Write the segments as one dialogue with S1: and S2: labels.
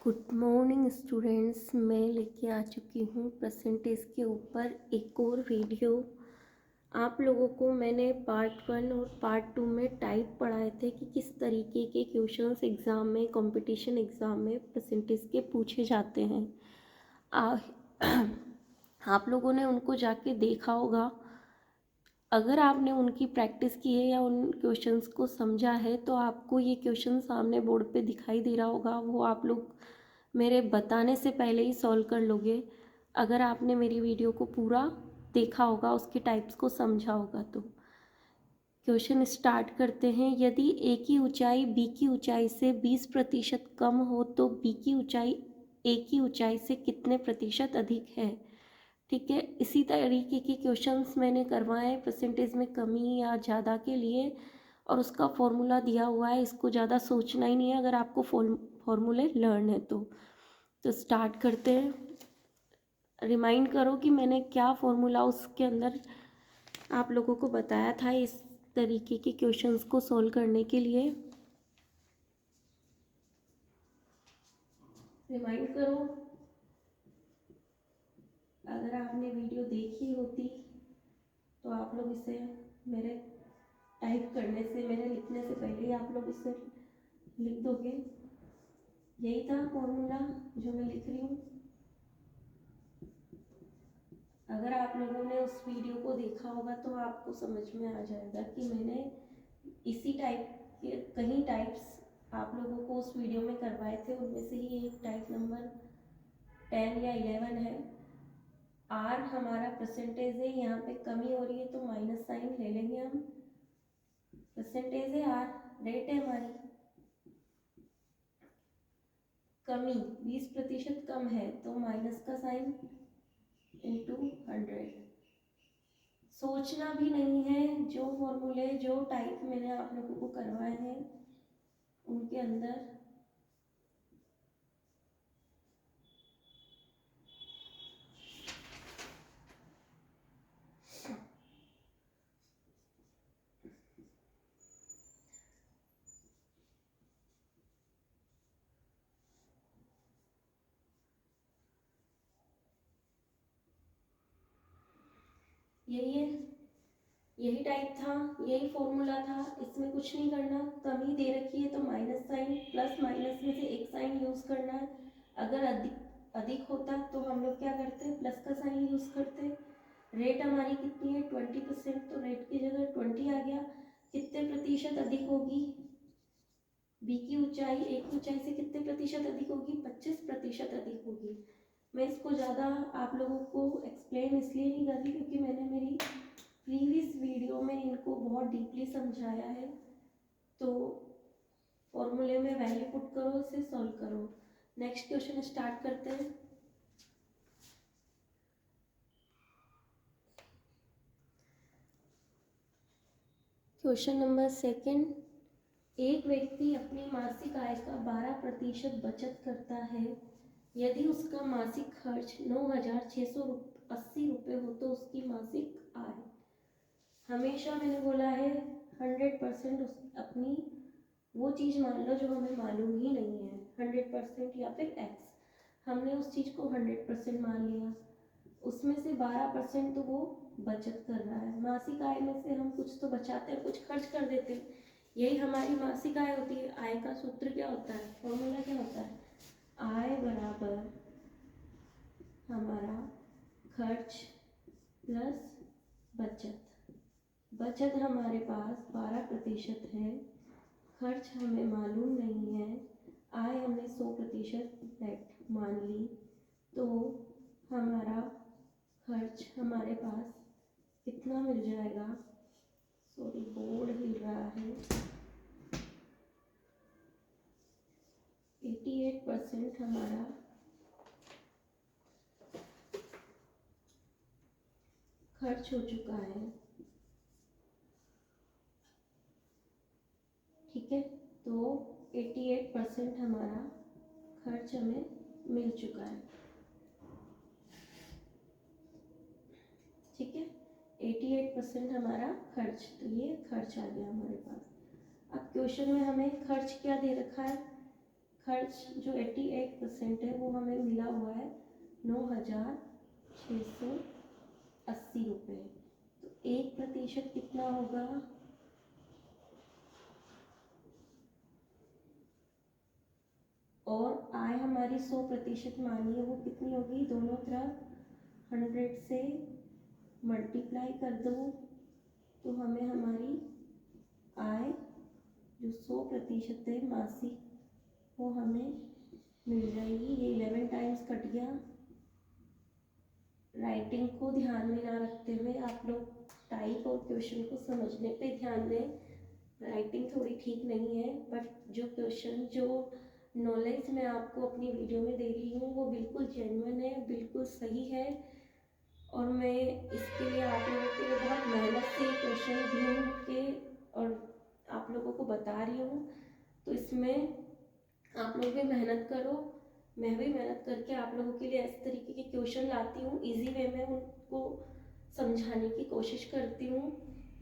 S1: Good morning students, मैं लेके आ चुकी हूँ परसेंटेज के ऊपर एक और वीडियो। आप लोगों को मैंने पार्ट 1 और पार्ट 2 में टाइप पढ़ाए थे कि किस तरीके के क्वेश्चंस एग्ज़ाम में, कंपटीशन एग्ज़ाम में परसेंटेज के पूछे जाते हैं। आप लोगों ने उनको जाके देखा होगा। अगर आपने उनकी प्रैक्टिस की है या उन क्वेश्चंस को समझा है तो आपको ये क्वेश्चन सामने बोर्ड पे दिखाई दे रहा होगा। वो आप लोग मेरे बताने से पहले ही सॉल्व कर लोगे अगर आपने मेरी वीडियो को पूरा देखा होगा, उसके टाइप्स को समझा होगा। तो क्वेश्चन स्टार्ट करते हैं। यदि ए की ऊंचाई बी की ऊंचाई से 20% कम हो तो बी की ऊंचाई ए की ऊंचाई से कितने प्रतिशत अधिक है। ठीक है, इसी तरीके के क्वेश्चंस मैंने करवाए परसेंटेज में कमी या ज़्यादा के लिए, और उसका फॉर्मूला दिया हुआ है। इसको ज़्यादा सोचना ही नहीं है अगर आपको फॉर्मूले लर्न है तो स्टार्ट करते हैं। रिमाइंड करो कि मैंने क्या फॉर्मूला उसके अंदर आप लोगों को बताया था इस तरीके के क्वेश्चंस को सॉल्व करने के लिए। रिमाइंड करो, अगर आपने वीडियो देखी होती तो आप लोग इसे मेरे टाइप करने से, मेरे लिखने से पहले ही आप लोग इसे लिख दोगे। यही था फॉर्मूला जो मैं लिख रही हूँ। अगर आप लोगों ने उस वीडियो को देखा होगा तो आपको समझ में आ जाएगा कि मैंने इसी टाइप के कई टाइप्स आप लोगों को उस वीडियो में करवाए थे। उनमें से ही एक टाइप नंबर 10 या 11 है। आर हमारा परसेंटेज है, यहाँ पे कमी हो रही है तो माइनस साइन ले लेंगे हम। परसेंटेज है आर, रेट है हमारी, कमी 20% कम है तो माइनस का साइन इंटू 100। सोचना भी नहीं है, जो फॉर्मूले जो टाइप मैंने आप लोगों को करवाए हैं उनके अंदर यही है, यही टाइप था, यही फॉर्मूला था। इसमें कुछ नहीं करना। कमी दे रखी है तो माइनस साइन, प्लस माइनस में से एक साइन यूज करना है। अगर अधिक अधिक होता तो हम लोग क्या करते, प्लस का साइन यूज करते। रेट हमारी कितनी है 20%, तो रेट की जगह 20 आ गया। कितने प्रतिशत अधिक होगी, बी की ऊंचाई ए की ऊंचाई से कितने प्रतिशत अधिक होगी, 25% अधिक होगी। मैं इसको ज़्यादा आप लोगों को एक्सप्लेन इसलिए नहीं कर रही क्योंकि मैंने मेरी प्रीवियस वीडियो में इनको बहुत डीपली समझाया है। तो फॉर्मूले में वैल्यू पुट करो, इसे सॉल्व करो। नेक्स्ट क्वेश्चन स्टार्ट करते हैं। Question number 2। एक व्यक्ति अपनी मासिक आय का 12% बचत करता है। यदि उसका मासिक खर्च 9,680 रुपये हो तो उसकी मासिक आय, हमेशा मैंने बोला है 100% अपनी वो चीज़ मान लो जो हमें मालूम ही नहीं है। 100% या फिर एक्स, हमने उस चीज़ को 100% मान लिया। उसमें से 12% तो वो बचत कर रहा है। मासिक आय में से हम कुछ तो बचाते हैं, कुछ खर्च कर देते हैं। यही हमारी मासिक आय होती है। आय का सूत्र क्या होता है, फॉर्मूला क्या होता है, आय बराबर हमारा खर्च प्लस बचत। बचत हमारे पास 12% है, खर्च हमें मालूम नहीं है, आय हमने 100% नेट मान ली, तो हमारा खर्च हमारे पास कितना मिल जाएगा। सॉरी, बोर्ड हिल रहा है। 88% हमारा खर्च हो चुका है। ठीक है, तो 88% हमारा खर्च हमें मिल चुका है। ठीक है, 88% हमारा खर्च, तो ये खर्च आ गया हमारे पास। अब क्वेश्चन में हमें खर्च क्या दे रखा है, खर्च जो 88% है वो हमें मिला हुआ है 9,680 रुपये। तो 1% कितना होगा, और आय हमारी 100% मानी है, वो कितनी होगी, दोनों तरफ 100 से मल्टीप्लाई कर दो तो हमें हमारी आय जो 100% है मासिक वो हमें मिल जाएगी। ये 11 टाइम्स कट गया। राइटिंग को ध्यान में ना रखते हुए आप लोग टाइप और क्वेश्चन को समझने पे ध्यान दें। राइटिंग थोड़ी ठीक नहीं है, बट जो क्वेश्चन जो नॉलेज मैं आपको अपनी वीडियो में दे रही हूँ वो बिल्कुल जेन्युइन है, बिल्कुल सही है, और मैं इसके लिए आप लोगों के लिए बहुत मेहनत से क्वेश्चन ढूंढ के और आप लोगों को बता रही हूँ। तो इसमें आप लोग भी मेहनत करो, मैं भी मेहनत करके आप लोगों के लिए इस तरीके के क्वेश्चन लाती हूँ, इजी वे में उनको समझाने की कोशिश करती हूँ।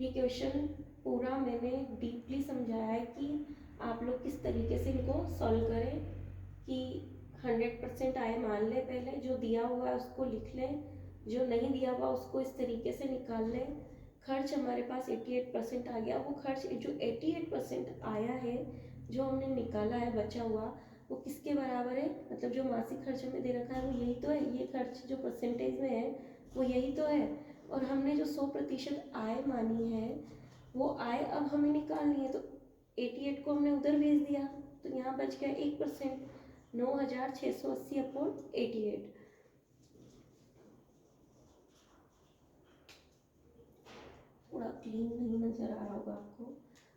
S1: ये क्वेश्चन पूरा मैंने डीपली समझाया है कि आप लोग किस तरीके से इनको सॉल्व करें, कि 100% आय मान लें, पहले जो दिया हुआ है उसको लिख लें, जो नहीं दिया हुआ उसको इस तरीके से निकाल लें। खर्च हमारे पास 88% आ गया, वो खर्च जो 88% आया है जो हमने निकाला है बचा हुआ वो किसके बराबर है, मतलब जो मासिक खर्च हमें दे रखा है वो यही तो है, ये खर्च जो परसेंटेज में है वो यही तो है, और हमने जो 100% आय मानी है वो आय अब हमें निकालनी है। तो 88 को हमने उधर भेज दिया तो यहाँ बच गया 1%, 9,680 अपॉन 88। थोड़ा क्लीन नहीं नज़र आ रहा होगा आपको।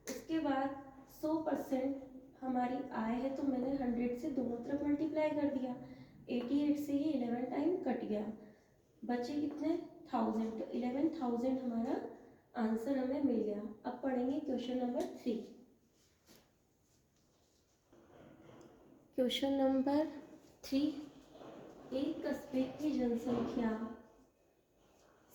S1: उसके बाद 100% हमारी आय है तो मैंने 100 से दोनों तरफ मल्टीप्लाई कर दिया, 88 से ही 11 टाइम कट गया, बचे कितने 1000, तो 11,000 हमारा आंसर हमें मिल गया। अब पढ़ेंगे क्वेश्चन नंबर 3। क्वेश्चन नंबर 3, एक कस्बे की जनसंख्या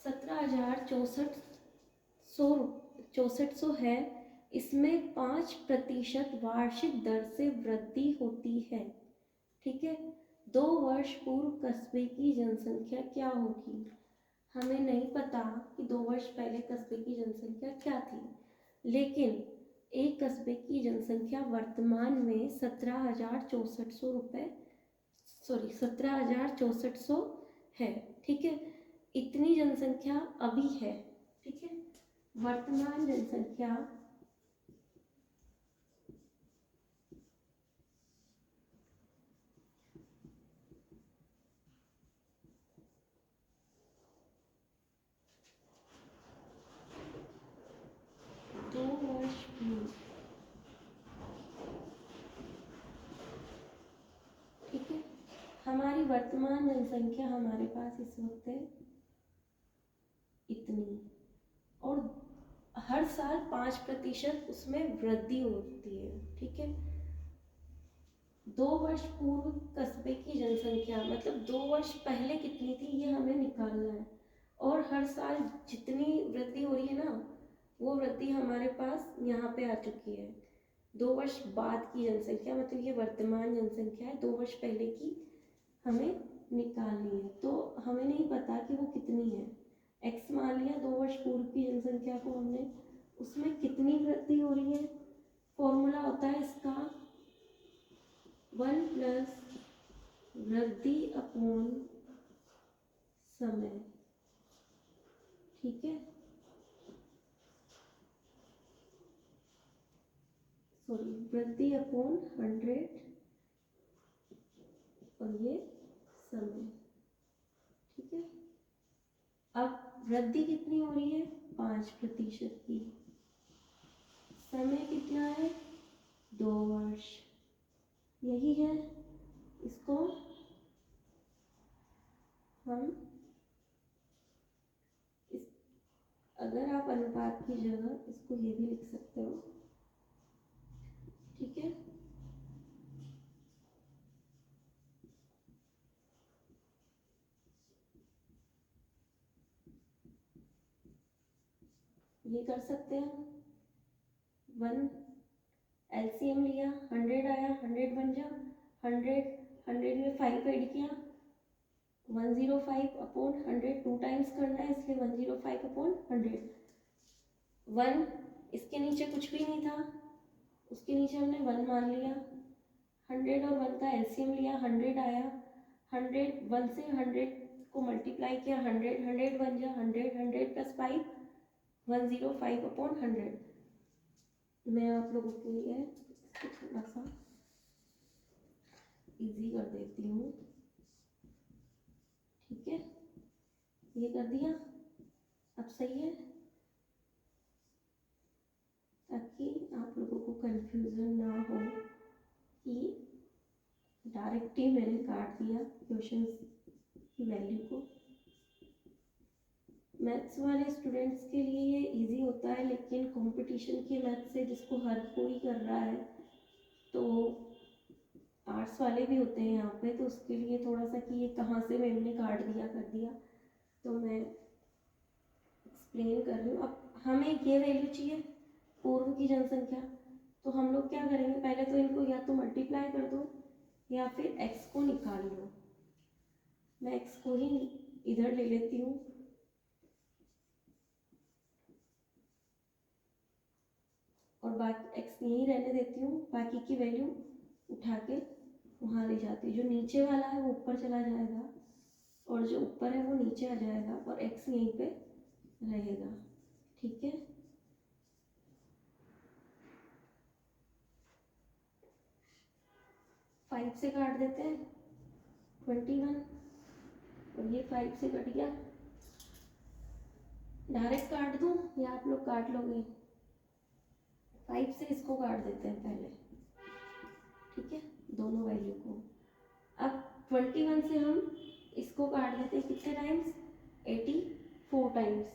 S1: 17,64 है, इसमें 5% वार्षिक दर से वृद्धि होती है। ठीक है, 2 वर्ष पूर्व कस्बे की जनसंख्या क्या होगी। हमें नहीं पता कि 2 वर्ष पहले कस्बे की जनसंख्या क्या थी, लेकिन एक कस्बे की जनसंख्या वर्तमान में 17,6400 है। ठीक है, इतनी जनसंख्या अभी है। ठीक है, वर्तमान जनसंख्या दो वर्ष पूर्व, ठीक है, हमारी वर्तमान जनसंख्या हमारे पास इस वक्त है इतनी, और हर साल 5% उसमें वृद्धि होती है। ठीक है, 2 वर्ष पूर्व कस्बे की जनसंख्या मतलब 2 वर्ष पहले कितनी थी ये हमें निकालना है, और हर साल जितनी वृद्धि हो रही है ना वो वृद्धि हमारे पास यहाँ पे आ चुकी है। 2 वर्ष बाद की जनसंख्या मतलब ये वर्तमान जनसंख्या है, 2 वर्ष पहले की हमें निकालनी है, तो हमें नहीं पता कि वो कितनी है। एक्स मान लिया, 2 वर्ष पूर्व की जनसंख्या को हमने, उसमें कितनी वृद्धि हो रही है, फॉर्मूला होता है इसका 1 प्लस वृद्धि अपॉन समय। ठीक है, सॉरी, वृद्धि अपॉन 100 और ये समय। ठीक है, अब वृद्धि कितनी हो रही है 5% की, समय कितना है 2 वर्ष, यही है। इसको हम इस, अगर आप अनुपात की जगह इसको ये भी लिख सकते हो। ठीक है, ये कर सकते हैं। 1 LCM लिया, 100 आया, 100 बन जा, 100, 100 में 5 ऐड किया, 105 अपॉन 100, 2 टाइम्स करना है इसलिए 105 अपॉन 100। 1 इसके नीचे कुछ भी नहीं था, उसके नीचे हमने 1 मान लिया। 100 और 1 का एलसीएम लिया, 100 आया। 100 1 से 100 को मल्टीप्लाई किया, 100 100 बन जा 100, 100 प्लस 5 105 अपॉन 100। मैं आप लोगों के लिए इसको थोड़ा सा इजी कर देती हूँ, ठीक है। ये कर दिया, अब सही है, ताकि आप लोगों को कंफ्यूजन ना हो कि डायरेक्ट ही मैंने काट दिया क्वेश्चन की वैल्यू को। मैथ्स वाले स्टूडेंट्स के लिए ये इजी होता है, लेकिन कंपटीशन के मैथ्स से जिसको हर कोई कर रहा है, तो आर्ट्स वाले भी होते हैं यहाँ पे, तो उसके लिए थोड़ा सा कि ये कहाँ से मैंने काट दिया कर दिया, तो मैं एक्सप्लेन कर रही हूँ। अब हमें ये वैल्यू चाहिए पूर्व की जनसंख्या, तो हम लोग क्या करेंगे, पहले तो इनको या तो मल्टीप्लाई कर दो या फिर एक्स को निकाल लो। मैं एक्स को ही इधर ले लेती हूँ, और बाकी एक्स यहीं रहने देती हूँ, बाकी की वैल्यू उठा के वहाँ ले जाती हूँ। जो नीचे वाला है वो ऊपर चला जाएगा और जो ऊपर है वो नीचे आ जाएगा और एक्स यहीं पे रहेगा, ठीक है। फाइव से काट देते हैं 21, और ये 5 से कट गया। डायरेक्ट काट दूँ या आप लोग काट लोगे? 5 से इसको काट देते हैं पहले, ठीक है, दोनों वैल्यू को। अब 21 से हम इसको काट देते हैं कितने टाइम्स, 84 टाइम्स,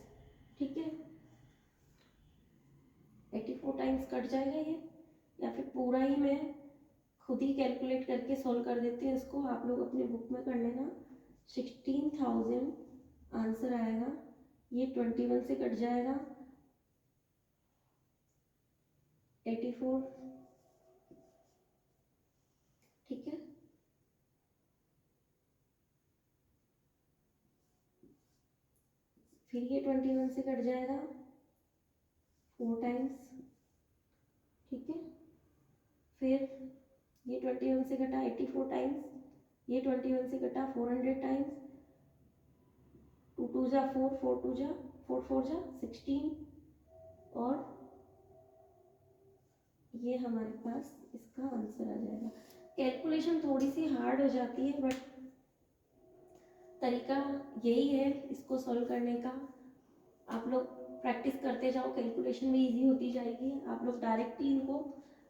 S1: ठीक है। 84 टाइम्स कट जाएगा ये, या फिर पूरा ही मैं खुद ही कैलकुलेट करके सॉल्व कर देती हूँ इसको, आप लोग अपने बुक में कर लेना। 16,000 आंसर आएगा। ये 21 से कट जाएगा, 84, ठीक है। फिर ये 21 से कट जाएगा 4 टाइम्स, ठीक है। फिर ये 21 से कटा 84 टाइम्स, ये 21 से कटा 400 टाइम्स, 2 2 जा 4, 4 2 जा 4 4 जा 16, और ये हमारे पास इसका आंसर आ जाएगा। कैलकुलेशन थोड़ी सी हार्ड हो जाती है, बट तरीका यही है इसको सॉल्व करने का। आप लोग प्रैक्टिस करते जाओ, कैलकुलेशन भी इजी होती जाएगी, आप लोग डायरेक्ट ही इनको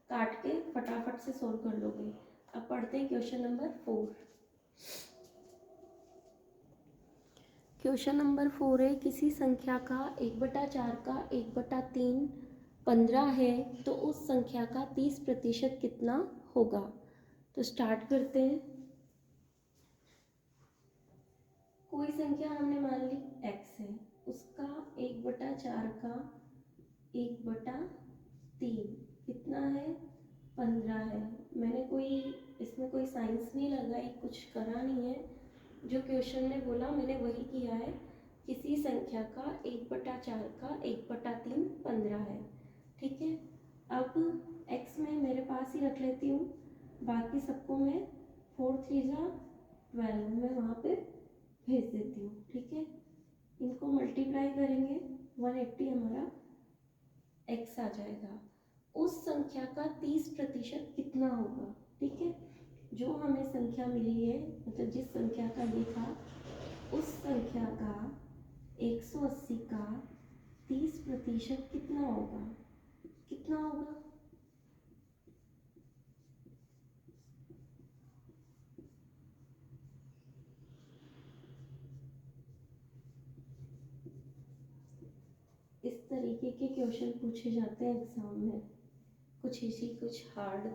S1: काट के फटाफट से सॉल्व कर लोगे। अब पढ़ते हैं क्वेश्चन नंबर 4। क्वेश्चन नंबर 4 है, किसी संख्या का 1/4 का 1/3 15 है, तो उस संख्या का 30% कितना होगा। तो स्टार्ट करते हैं। कोई संख्या हमने मान ली x है, उसका 1/4 का 1/3 कितना है, 15 है। मैंने कोई इसमें कोई साइंस नहीं लगाई, कुछ करा नहीं है, जो क्वेश्चन ने बोला मैंने वही किया है। किसी संख्या का 1/4 का 1/3 15 है, ठीक है। अब x में मेरे पास ही रख लेती हूँ, बाकी सबको मैं 4 3 जा 12 में वहाँ पे भेज देती हूँ, ठीक है। इनको मल्टीप्लाई करेंगे 180 हमारा x आ जाएगा। उस संख्या का 30% कितना होगा, ठीक है। जो हमें संख्या मिली है, मतलब जिस संख्या का ये था, उस संख्या का 180 का 30% कितना होगा, कितना होगा। इस तरीके के क्वेश्चन पूछे जाते हैं एग्जाम में, कुछ इजी कुछ हार्ड,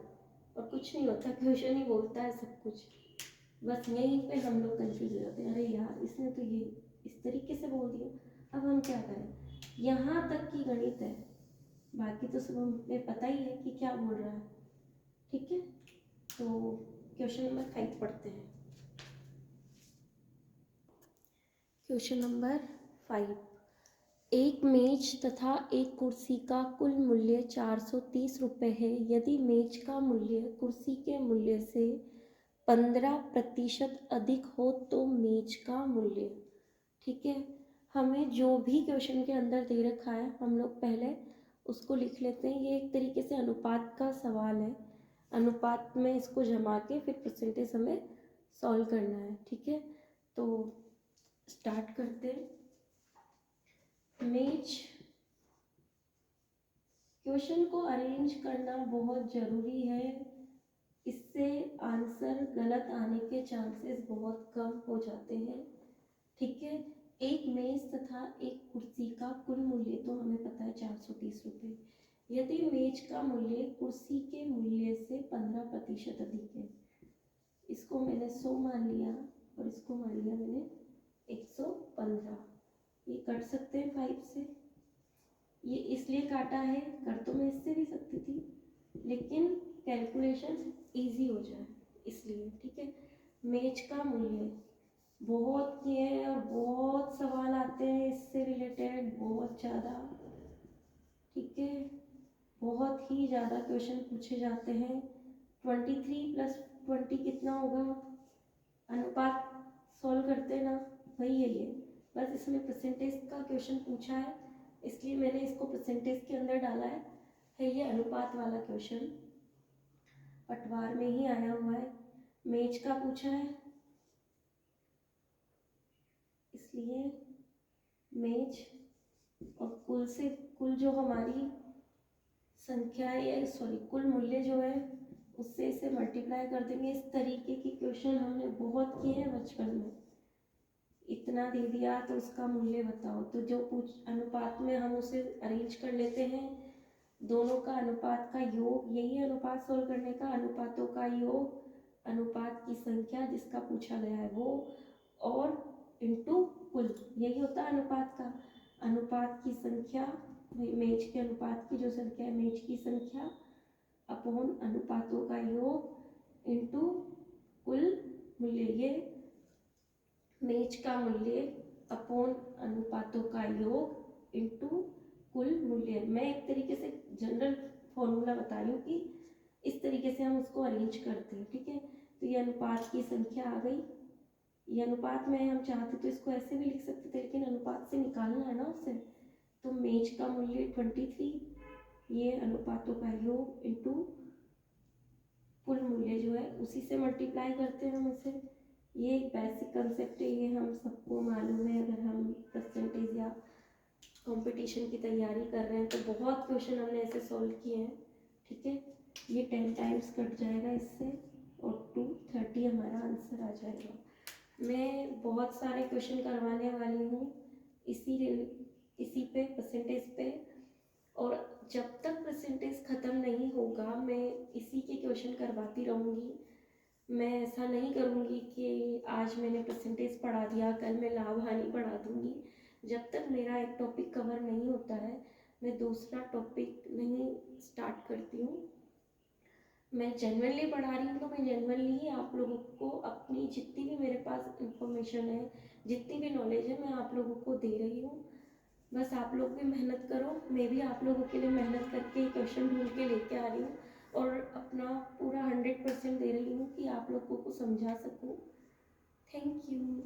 S1: और कुछ नहीं होता, क्वेश्चन ही बोलता है सब कुछ। बस यहीं पे हम लोग कंफ्यूज हो जाते हैं, अरे यार इसने तो ये इस तरीके से बोल दिया, अब हम क्या करें। यहाँ तक की गणित है, बाकी तो सब हमें पता ही है कि क्या बोल रहा है, ठीक है। तो क्वेश्चन नंबर 5 पढ़ते हैं। क्वेश्चन नंबर 5, एक मेज तथा एक कुर्सी का कुल मूल्य 430 रुपये है। यदि मेज का मूल्य कुर्सी के मूल्य से 15% अधिक हो तो मेज का मूल्य। ठीक है, हमें जो भी क्वेश्चन के अंदर दे रखा है हम लोग पहले उसको लिख लेते हैं। ये एक तरीके से अनुपात का सवाल है, अनुपात में इसको जमा के फिर परसेंटेज हमें सॉल्व करना है। ठीक है, तो स्टार्ट करते हैं। मेज, क्वेश्चन को अरेंज करना बहुत ज़रूरी है, इससे आंसर गलत आने के चांसेस बहुत कम हो जाते हैं। ठीक है, एक मेज तथा एक कुर्सी का कुल मूल्य तो हमें पता है 430 रुपये। यदि मेज का मूल्य कुर्सी के मूल्य से 15% अधिक है, इसको मैंने 100 मान लिया और इसको मान लिया मैंने 115। ये कट सकते हैं 5 से, ये इसलिए काटा है, कर तो मैं इससे भी सकती थी लेकिन कैलकुलेशन इजी हो जाए इसलिए। ठीक है, मेज का मूल्य बहुत किए हैं और बहुत सवाल आते हैं इससे रिलेटेड, बहुत ज़्यादा। ठीक है, बहुत ही ज़्यादा क्वेश्चन पूछे जाते हैं। 23 + 20 कितना होगा, अनुपात सॉल्व करते हैं ना, वही है ये। बस इसमें परसेंटेज का क्वेश्चन पूछा है इसलिए मैंने इसको परसेंटेज के अंदर डाला है ये अनुपात वाला क्वेश्चन पटवार में ही आया हुआ है। मेज का पूछा है इसलिए मेज और कुल से कुल जो हमारी संख्या है, सॉरी कुल मूल्य जो है उससे इसे मल्टीप्लाई कर देंगे। इस तरीके की क्वेश्चन हमने बहुत किए हैं बचपन में। इतना दे दिया तो उसका मूल्य बताओ, तो जो पूछ अनुपात में हम उसे अरेंज कर लेते हैं, दोनों का अनुपात का योग, यही अनुपात सोल्व करने का, अनुपातों का योग, अनुपात की संख्या जिसका पूछा गया है वो, और इनटू कुल, यही होता है अनुपात का। अनुपात की संख्या, मेज के अनुपात की जो संख्या है मेज की संख्या अपॉन अनुपातों का योग इनटू कुल मूल्य, ये मेज का मूल्य अपॉन अनुपातों का योग इनटू कुल मूल्य। मैं एक तरीके से जनरल फॉर्मूला बता रही हूँ कि इस तरीके से हम उसको अरेंज करते हैं। ठीक है, तो ये अनुपात की संख्या आ गई, ये अनुपात में हम चाहते तो इसको ऐसे भी लिख सकते थे लेकिन अनुपात से निकालना है ना उसे, तो मेज का मूल्य 23, ये अनुपातों का योग इनटू कुल मूल्य जो है उसी से मल्टीप्लाई करते हैं हम इसे। ये एक बेसिक कंसेप्ट है, ये हम सबको मालूम है। अगर हम परसेंटेज या कंपटीशन की तैयारी कर रहे हैं तो बहुत क्वेश्चन हमने ऐसे सॉल्व किए हैं। ठीक है, ये 10 टाइम्स कट जाएगा इससे और 230 हमारा आंसर आ जाएगा। मैं बहुत सारे क्वेश्चन करवाने वाली हूँ इसी पे परसेंटेज पे, और जब तक परसेंटेज ख़त्म नहीं होगा मैं इसी के क्वेश्चन करवाती रहूँगी। मैं ऐसा नहीं करूँगी कि आज मैंने परसेंटेज पढ़ा दिया कल मैं लाभ हानि पढ़ा दूँगी। जब तक मेरा एक टॉपिक कवर नहीं होता है मैं दूसरा टॉपिक नहीं स्टार्ट करती हूँ। मैं जेन्युइनली पढ़ा रही हूँ तो मैं जेन्युइनली ही आप लोगों को अपनी जितनी भी मेरे पास इंफॉर्मेशन है, जितनी भी नॉलेज है, मैं आप लोगों को दे रही हूँ। बस आप लोग भी मेहनत करो, मैं भी आप लोगों के लिए मेहनत करके क्वेश्चन ढूंढ के लेके आ रही हूँ और अपना पूरा 100% दे रही हूँ कि आप लोगों को समझा सकूँ। Thank you.